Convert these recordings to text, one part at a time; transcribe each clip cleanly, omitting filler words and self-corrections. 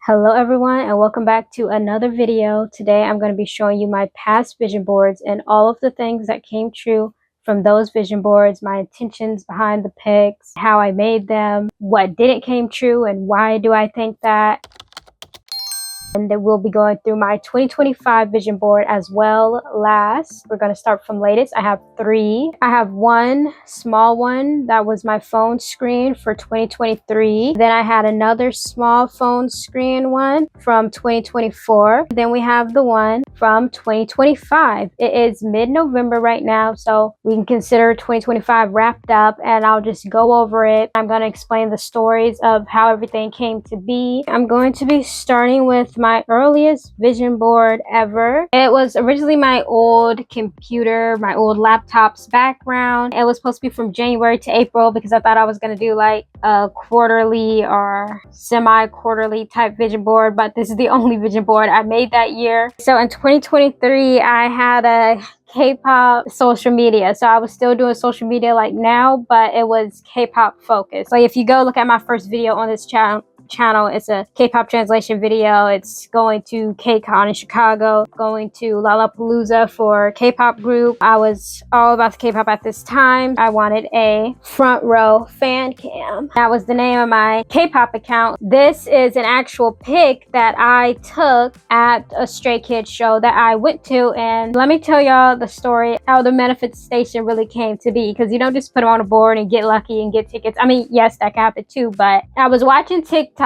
Hello everyone and welcome back to another video. Today I'm going to be showing you my past vision boards and all of the things that came true from those vision boards, my intentions behind the pics, how I made them, what didn't came true and why do I think that. And then we'll be going through my 2025 vision board as well last. We're going to start from latest. I have three. I have one small one that was my phone screen for 2023. Then I had another small phone screen one from 2024. Then we have the one from 2025. It is mid-November right now, so we can consider 2025 wrapped up and I'll just go over it. I'm going to explain the stories of how everything came to be. I'm going to be starting with my earliest vision board ever. It was originally my old computer, my old laptop's background. It was supposed to be from January to April because I thought I was going to do like a quarterly or semi-quarterly type vision board, but this is the only vision board I made that year. So in 2023, I had a K-pop social media. So I was still doing social media like now, but it was K-pop focused. Like if you go look at my first video on this channel, it's a K-pop translation video. It's going to K-Con in Chicago, going to Lollapalooza for K-pop group. I was all about the K-pop at this time. I wanted a front row fan cam. That was the name of my K-pop account. This is an actual pic that I took at a Stray Kids show that I went to, and let me tell y'all the story how the manifestation really came to be, because you don't just put them on a board and get lucky and get tickets. I mean, yes, that can happen too, but I was watching TikToks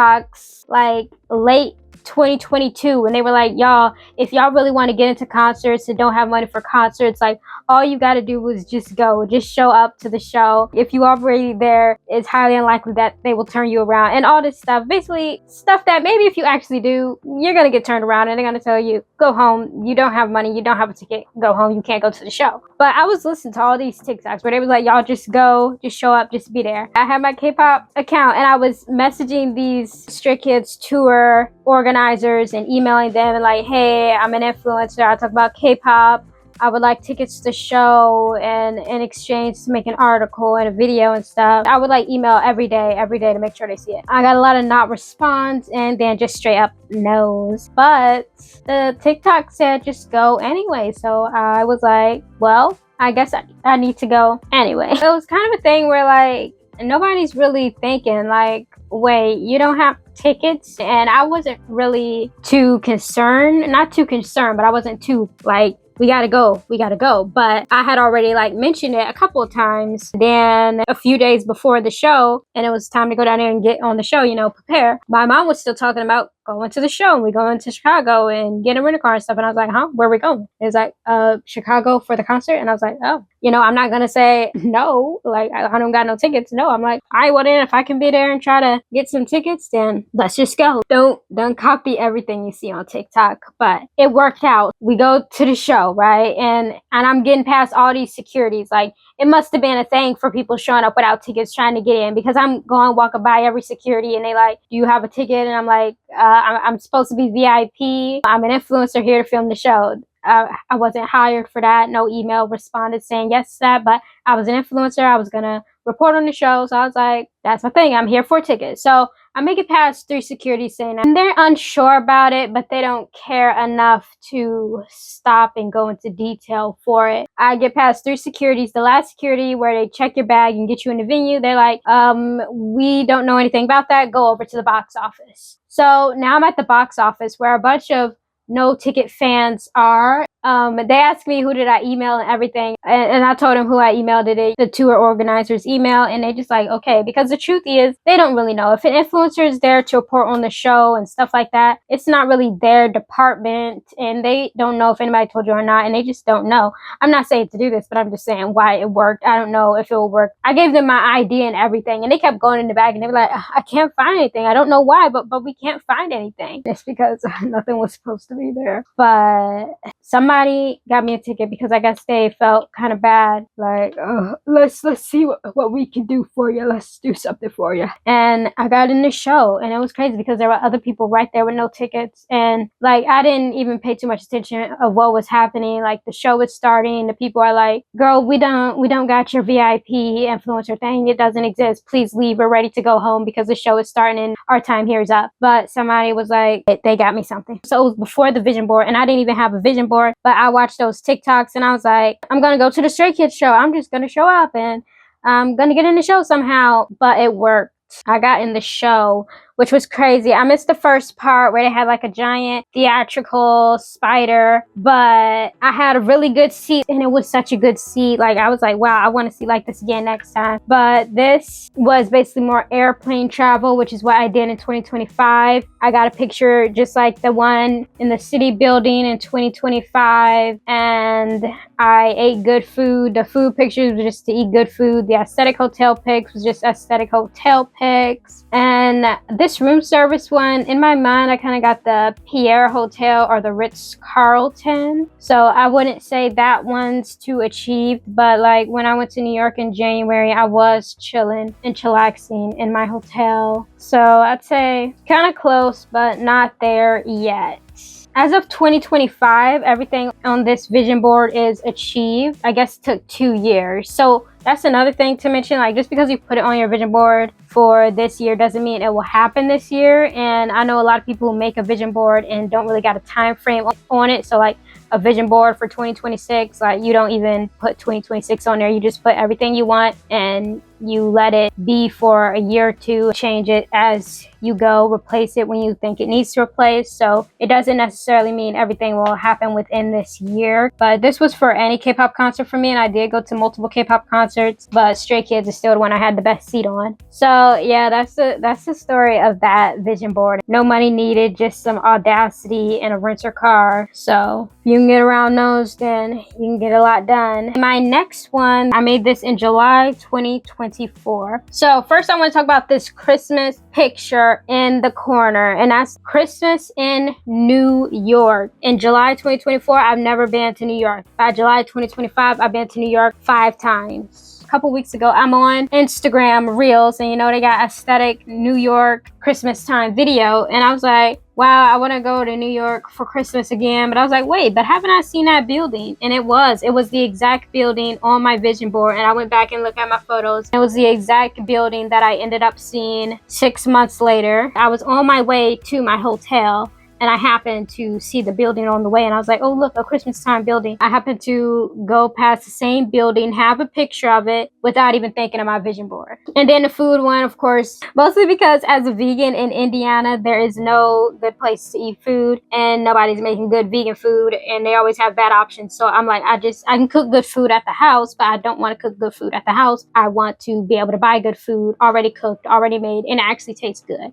like late 2022 and they were like, y'all, if y'all really want to get into concerts and don't have money for concerts, like all you got to do is just go, just show up to the show. If you already there, it's highly unlikely that they will turn you around and all this stuff. Basically stuff that maybe if you actually do, you're gonna get turned around and they're gonna tell you, go home, you don't have money, you don't have a ticket, go home, you can't go to the show. But I was listening to all these TikToks where they was like, y'all just go, just show up, just be there. I had my K-pop account and I was messaging these Stray Kids tour organizers and emailing them and like, hey, I'm an influencer, I talk about K-pop, I would like tickets to the show, and in exchange to make an article and a video and stuff. I would like email every day to make sure they see it. I got a lot of not response and then just straight up no's. But the TikTok said just go anyway. So I was like, well, I guess I need to go anyway. It was kind of a thing where like nobody's really thinking like, wait, you don't have tickets? And I wasn't really too concerned, not too concerned, but I wasn't too like, we gotta go. But I had already like mentioned it a couple of times. Then a few days before the show, and it was time to go down there and get on the show, you know, prepare. My mom was still talking about going to the show and we going to Chicago and getting a rental car and stuff. And I was like, huh, where are we going? It was like, Chicago for the concert. And I was like, oh, you know, I'm not gonna say no, like I don't got no tickets. No, I'm like, I well then if I can be there and try to get some tickets, then let's just go. Don't copy everything you see on TikTok. But it worked out. We go to the show, right? And I'm getting past all these securities. Like it must have been a thing for people showing up without tickets trying to get in, because I'm going walking by every security and they like, do you have a ticket? And I'm like, I'm supposed to be VIP. I'm an influencer here to film the show. I wasn't hired for that. No email responded saying yes to that, but I was an influencer. I was gonna report on the show, so I was like, that's my thing. I'm here for a ticket. So I make it past 3 security saying that. And they're unsure about it, but they don't care enough to stop and go into detail for it. I get past 3 securities. The last security where they check your bag and get you in the venue, they're like, we don't know anything about that. Go over to the box office. So now I'm at the box office where a bunch of no ticket fans are. They asked me who did I email and everything, and I told them who I emailed it, the tour organizers email, and they just like, okay, because the truth is they don't really know if an influencer is there to report on the show and stuff like that. It's not really their department and they don't know if anybody told you or not, and they just don't know. I'm not saying to do this, but I'm just saying why it worked. I don't know if it will work. I gave them my ID and everything and they kept going in the bag and they were like, I can't find anything. I don't know why, but we can't find anything. It's because nothing was supposed to be there. But somebody somebody got me a ticket because I guess they felt kind of bad, like, let's see what we can do for you. Let's do something for you. And I got in the show, and it was crazy because there were other people right there with no tickets, and like I didn't even pay too much attention of what was happening. Like the show was starting, the people are like, girl, we don't got your VIP influencer thing. It doesn't exist. Please leave. We're ready to go home because the show is starting and our time here is up. But somebody was like, they got me something. So it was before the vision board, and I didn't even have a vision board, but I watched those TikToks and I was like, I'm gonna go to the Stray Kids show. I'm just gonna show up and I'm gonna get in the show somehow. But it worked. I got in the show, which was crazy. I missed the first part where they had like a giant theatrical spider, but I had a really good seat, and it was such a good seat. Like I was like, wow, I want to see like this again next time. But this was basically more airplane travel, which is what I did in 2025. I got a picture just like the one in the city building in 2025, and I ate good food. The food pictures were just to eat good food. The aesthetic hotel pics was just aesthetic hotel pics. And this room service one, in my mind, I kind of got the Pierre Hotel or the Ritz-Carlton. So I wouldn't say that one's too achieved, but like when I went to New York in January, I was chilling and chillaxing in my hotel. So I'd say kind of close, but not there yet. As of 2025, everything on this vision board is achieved. I guess it took 2 years. So that's another thing to mention. Like just because you put it on your vision board for this year doesn't mean it will happen this year. And I know a lot of people who make a vision board and don't really got a time frame on it. So like a vision board for 2026, like you don't even put 2026 on there. You just put everything you want and you let it be for a year or two, change it as you go, replace it when you think it needs to replace. So it doesn't necessarily mean everything will happen within this year. But this was for any K-pop concert for me, and I did go to multiple K-pop concerts, but Stray Kids is still the one I had the best seat on. So yeah, that's the story of that vision board. No money needed, just some audacity and a renter car. So if you can get around those, then you can get a lot done. My next one, I made this in July 2024. So first I want to talk about this Christmas picture in the corner, and that's Christmas in New York. In July 2024, I've never been to New York. By July 2025, I've been to New York 5 times. Couple weeks ago, I'm on Instagram Reels, and you know they got aesthetic New York Christmas time video, and I was like, wow, I want to go to New York for Christmas again. But I was like, wait, but haven't I seen that building? And it was the exact building on my vision board. And I went back and looked at my photos. It was the exact building that I ended up seeing 6 months later. I was on my way to my hotel, and I happened to see the building on the way, and I was like, oh, look, a Christmas time building. I happened to go past the same building, have a picture of it without even thinking of my vision board. And then the food one, of course, mostly because as a vegan in Indiana, there is no good place to eat food, and nobody's making good vegan food, and they always have bad options. So I'm like, I can cook good food at the house, but I don't want to cook good food at the house. I want to be able to buy good food, already cooked, already made, and it actually tastes good.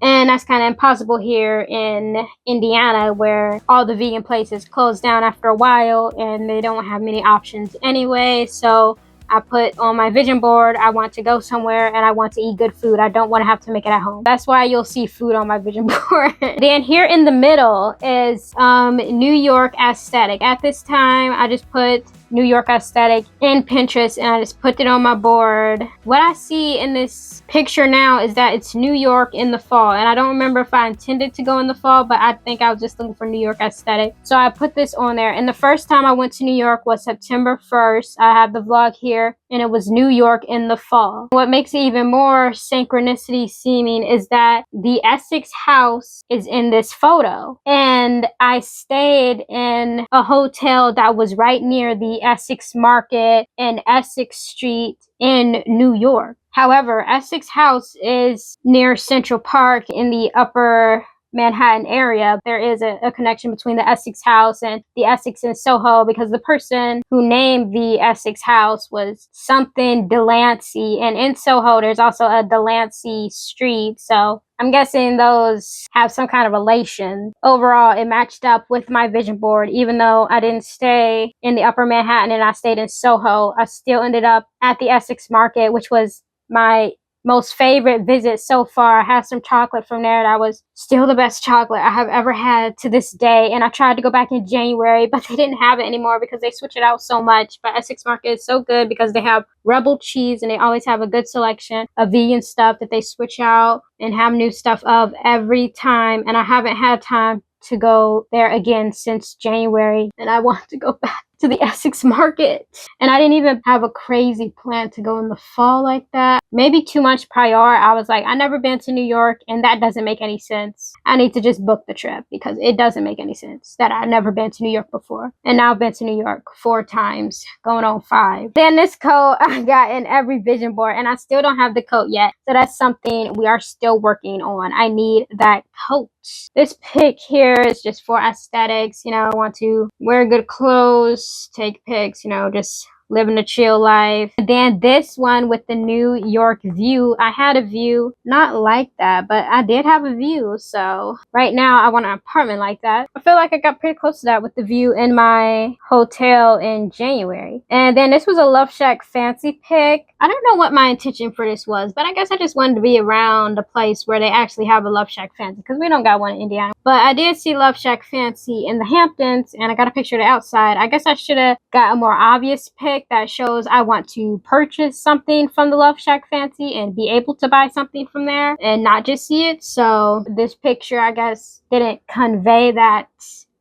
And that's kind of impossible here in Indiana, where all the vegan places close down after a while and they don't have many options anyway. So I put on my vision board, I want to go somewhere and I want to eat good food. I don't want to have to make it at home. That's why you'll see food on my vision board. Then here in the middle is New York aesthetic. At this time, I just put New York aesthetic in Pinterest and I just put it on my board. What I see in this picture now is that it's New York in the fall, and I don't remember if I intended to go in the fall, but I think I was just looking for New York aesthetic. So I put this on there, and the first time I went to New York was September 1st. I have the vlog here, and it was New York in the fall. What makes it even more synchronicity seeming is that the Essex house is in this photo, and I stayed in a hotel that was right near the Essex Market and Essex Street in New York. However, Essex House is near Central Park in the upper Manhattan area. There is a connection between the Essex House and the Essex in Soho, because the person who named the Essex House was something Delancey, and in Soho there's also a Delancey Street, so I'm guessing those have some kind of relation. Overall, it matched up with my vision board. Even though I didn't stay in the upper Manhattan and I stayed in Soho, I still ended up at the Essex Market, which was my most favorite visit so far. I had some chocolate from there that was still the best chocolate I have ever had to this day. And I tried to go back in January, but they didn't have it anymore because they switch it out so much. But Essex Market is so good because they have Rebel cheese and they always have a good selection of vegan stuff that they switch out and have new stuff of every time. And I haven't had time to go there again since January, and I want to go back to the Essex Market. And I didn't even have a crazy plan to go in the fall like that. Maybe too much prior. I was like, I've never been to New York, and that doesn't make any sense. I need to just book the trip because it doesn't make any sense that I've never been to New York before. And now I've been to New York 4 times, going on 5. Then this coat I got in every vision board, and I still don't have the coat yet. So that's something we are still working on. I need that coat. This pic here is just for aesthetics. You know, I want to wear good clothes, take pics, you know, just living a chill life. And then this one with the New York view, I had a view not like that, but I did have a view. So right now I want an apartment like that. I feel like I got pretty close to that with the view in my hotel in January. And then this was a Love Shack fancy pic. I don't know what my intention for this was, but I guess I just wanted to be around a place where they actually have a Love Shack fancy because we don't got one in Indiana. But I did see Love Shack fancy in the Hamptons, and I got a picture of the outside. I guess I should have got a more obvious pic that shows I want to purchase something from the Love Shack fancy and be able to buy something from there and not just see it. So this picture, I guess, didn't convey that,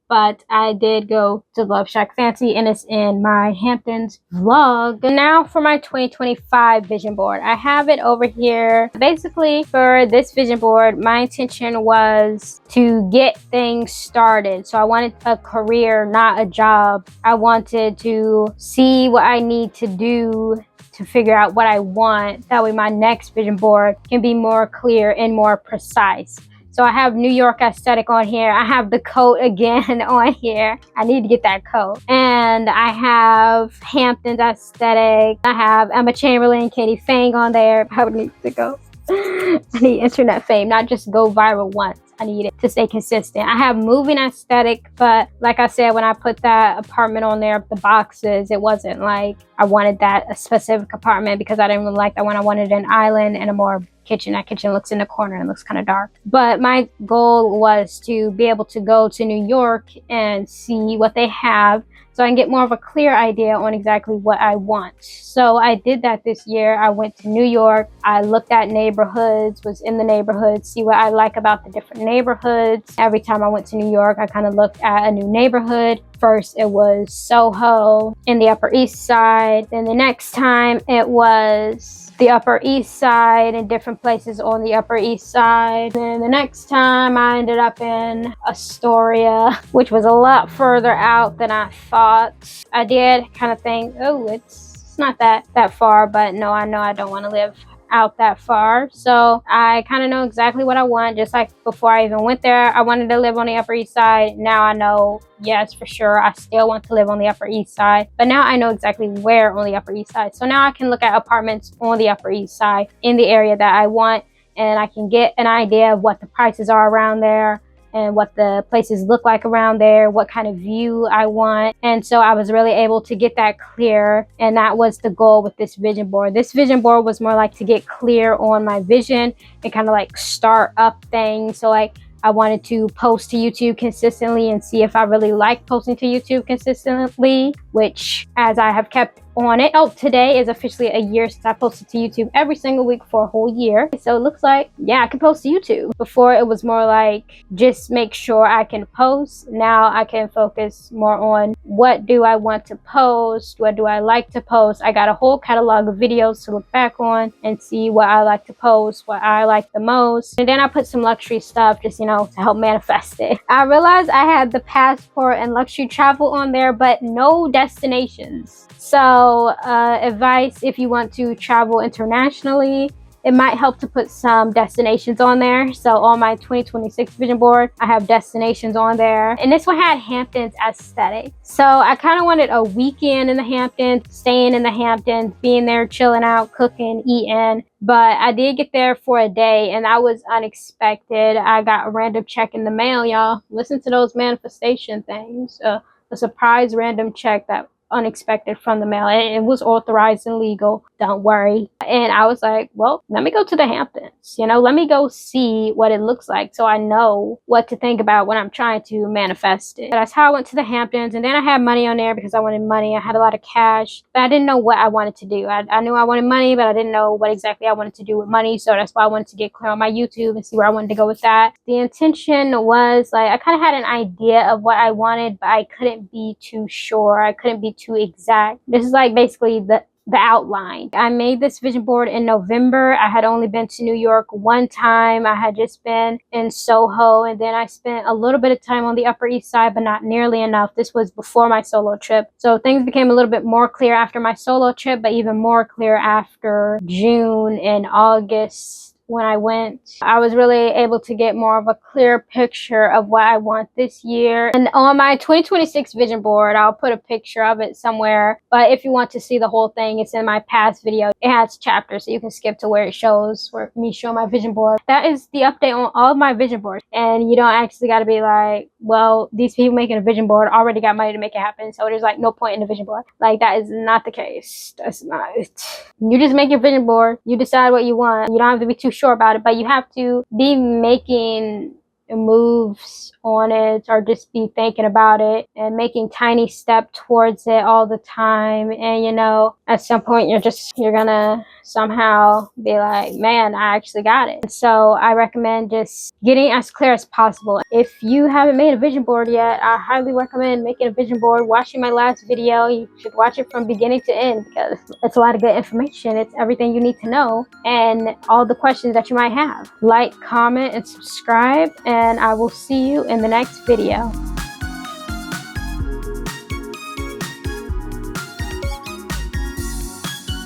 but I did go to Love Shack Fancy, and it's in my Hamptons vlog. And now for my 2025 vision board. I have it over here. Basically, for this vision board, my intention was to get things started. So I wanted a career, not a job. I wanted to see what I need to do to figure out what I want. That way my next vision board can be more clear and more precise. So I have New York aesthetic on here. I have the coat again on here. I need to get that coat. And I have Hamptons aesthetic. I have Emma Chamberlain, Katie Fang on there. I would need to go. I need internet fame, not just go viral once. I need it to stay consistent. I have moving aesthetic, but like I said, when I put that apartment on there, the boxes, it wasn't like I wanted that a specific apartment because I didn't really like that one. I wanted an island and a more kitchen. That kitchen looks in the corner and looks kind of dark. But my goal was to be able to go to New York and see what they have so I can get more of a clear idea on exactly what I want. So I did that this year. I went to New York. I looked at neighborhoods, was in the neighborhoods, see what I like about the different neighborhoods. Every time I went to New York, I kind of looked at a new neighborhood. First, it was Soho in the Upper East Side. Then the next time, it was the Upper East Side and different places on the Upper East Side. Then the next time, I ended up in Astoria, which was a lot further out than I thought. I did kind of think, oh, it's not that far, but no, I know I don't want to live out that far. So I kind of know exactly what I want. Just like before I even went there, I wanted to live on the Upper East Side. Now I know, yes, for sure, I still want to live on the Upper East Side, but now I know exactly where on the Upper East Side. So now I can look at apartments on the Upper East Side in the area that I want, and I can get an idea of what the prices are around there and what the places look like around there, what kind of view I want. And so I was really able to get that clear, and that was the goal with this vision board. This vision board was more like to get clear on my vision and kind of like start up things. So like I wanted to post to YouTube consistently and see if I really like posting to YouTube consistently, which as I have kept on it. Oh, today is officially a year since I posted to YouTube every single week for a whole year. So it looks like, yeah, I can post to YouTube. Before it was more like just make sure I can post. Now I can focus more on what do I want to post? What do I like to post? I got a whole catalog of videos to look back on and see what I like to post, what I like the most. And then I put some luxury stuff just, you know, to help manifest it. I realized I had the passport and luxury travel on there, but no destinations. So advice if you want to travel internationally, it might help to put some destinations on there. So on my 2026 vision board, I have destinations on there. And this one had Hamptons aesthetic. So I kind of wanted a weekend in the Hamptons, staying in the Hamptons, being there, chilling out, cooking, eating. But I did get there for a day, and that was unexpected. I got a random check in the mail, y'all. Listen to those manifestation things. A surprise random check that unexpected from the mail. It was authorized and legal, don't worry. And I was like, well, let me go to the Hamptons, you know, let me go see what it looks like so I know what to think about when I'm trying to manifest it. That's how I went to the Hamptons. And then I had money on there because I wanted money. I had a lot of cash, but I didn't know what I wanted to do. I knew I wanted money, but I didn't know what exactly I wanted to do with money. So that's why I wanted to get clear on my YouTube and see where I wanted to go with that. The intention was like, I kind of had an idea of what I wanted, but I couldn't be too sure. I couldn't be too exact. This is like basically the outline. I made this vision board in November. I had only been to New York one time. I had just been in Soho, and then I spent a little bit of time on the Upper East Side, but not nearly enough. This was before my solo trip. So things became a little bit more clear after my solo trip, but even more clear after June and August. When I went, I was really able to get more of a clear picture of what I want this year. And on my 2026 vision board, I'll put a picture of it somewhere. But if you want to see the whole thing, it's in my past video. It has chapters, so you can skip to where it shows, where me show my vision board. That is the update on all of my vision boards. And you don't actually got to be like, well, these people making a vision board already got money to make it happen, so there's like no point in the vision board. Like, that is not the case. That's not it. You just make your vision board. You decide what you want. You don't have to be too sure about it, but you have to be making moves on it, or just be thinking about it and making tiny step towards it all the time. And you know, at some point you're gonna somehow be like, man, I actually got it. So I recommend just getting as clear as possible. If you haven't made a vision board yet, I highly recommend making a vision board. Watching my last video, you should watch it from beginning to end, because it's a lot of good information. It's everything you need to know and all the questions that you might have. Like, comment, and subscribe, and I will see you in the next video.